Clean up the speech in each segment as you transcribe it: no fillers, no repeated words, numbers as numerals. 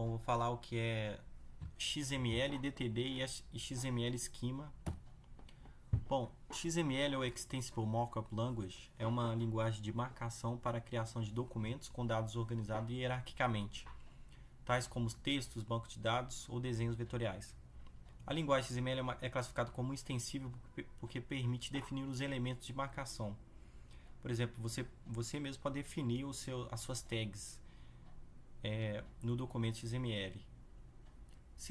Bom, vou falar o que é XML, DTD e XML Schema. Bom, XML ou Extensible Markup Language é uma linguagem de marcação para a criação de documentos com dados organizados hierarquicamente, tais como textos, bancos de dados ou desenhos vetoriais. A linguagem XML é classificada como extensível porque permite definir os elementos de marcação. Por exemplo, você mesmo pode definir as suas tags no documento XML.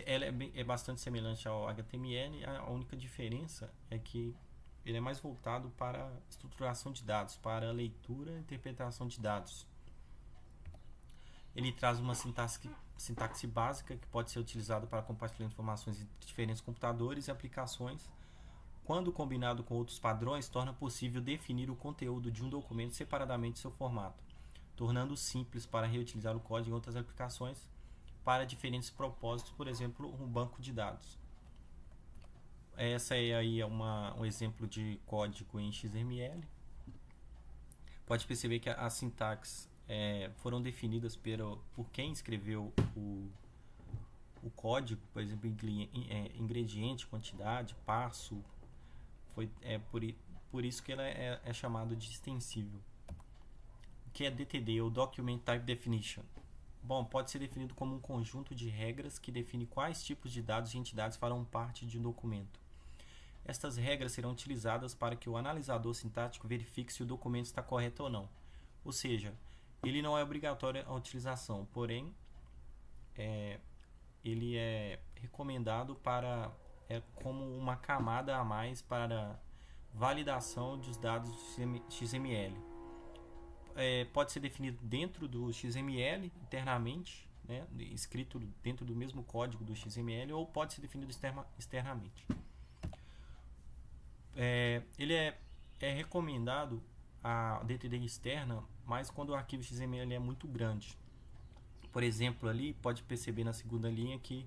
Ela é bastante semelhante ao HTML, a única diferença é que ele é mais voltado para estruturação de dados, para leitura e interpretação de dados. Ele traz uma sintaxe básica que pode ser utilizada para compartilhar informações entre diferentes computadores e aplicações. Quando combinado com outros padrões, torna possível definir o conteúdo de um documento separadamente em seu formato, tornando simples para reutilizar o código em outras aplicações para diferentes propósitos, por exemplo, um banco de dados. Essa aí é um exemplo de código em XML. Pode perceber que as sintaxes foram definidas por quem escreveu o código, por exemplo, ingrediente, quantidade, passo. Por isso que ela é chamado de extensível. O que é DTD, ou Document Type Definition? Bom, pode ser definido como um conjunto de regras que define quais tipos de dados e entidades farão parte de um documento. Estas regras serão utilizadas para que o analisador sintático verifique se o documento está correto ou não. Ou seja, ele não é obrigatório a utilização, porém, ele é recomendado como uma camada a mais para validação dos dados XML. Pode ser definido dentro do XML internamente, né, escrito dentro do mesmo código do XML, ou pode ser definido externamente. Ele é recomendado a DTD externa, mas quando o arquivo XML é muito grande. Por exemplo, ali pode perceber na segunda linha que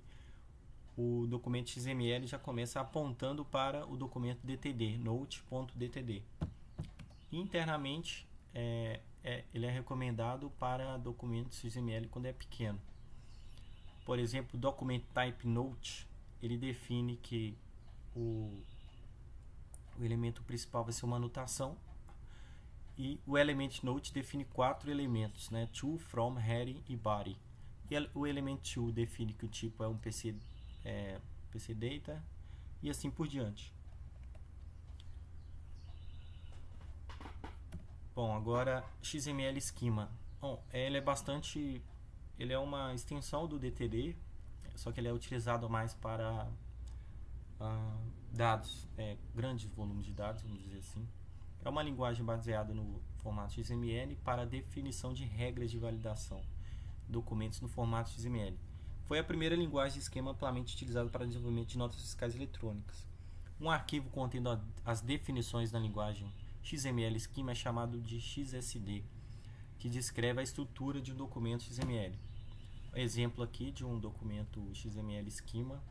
o documento XML já começa apontando para o documento DTD, note.dtd. Internamente, ele é recomendado para documentos XML quando é pequeno. Por exemplo, Document Type Note, ele define que o elemento principal vai ser uma anotação, e o Element Note define 4 elementos, né? To, From, Heading e Body. E o Element To define que o tipo é um PC Data e assim por diante. Bom, agora XML Schema. Bom, ele é uma extensão do DTD, só que ele é utilizado mais para dados, grandes volumes de dados, vamos dizer assim. É uma linguagem baseada no formato XML para definição de regras de validação de documentos no formato XML. Foi a primeira linguagem de esquema amplamente utilizada para desenvolvimento de notas fiscais eletrônicas. Um arquivo contendo as definições da linguagem XML Schema é chamado de XSD, que descreve a estrutura de um documento XML. Exemplo aqui de um documento XML Schema.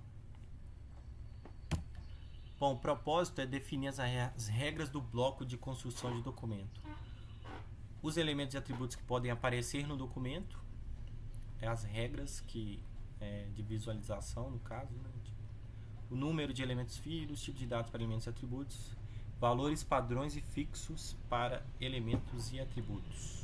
Bom, o propósito é definir as regras do bloco de construção de documento. Os elementos e atributos que podem aparecer no documento, as regras de visualização, no caso, né? O número de elementos filhos, tipo de dados para elementos e atributos, valores padrões e fixos para elementos e atributos.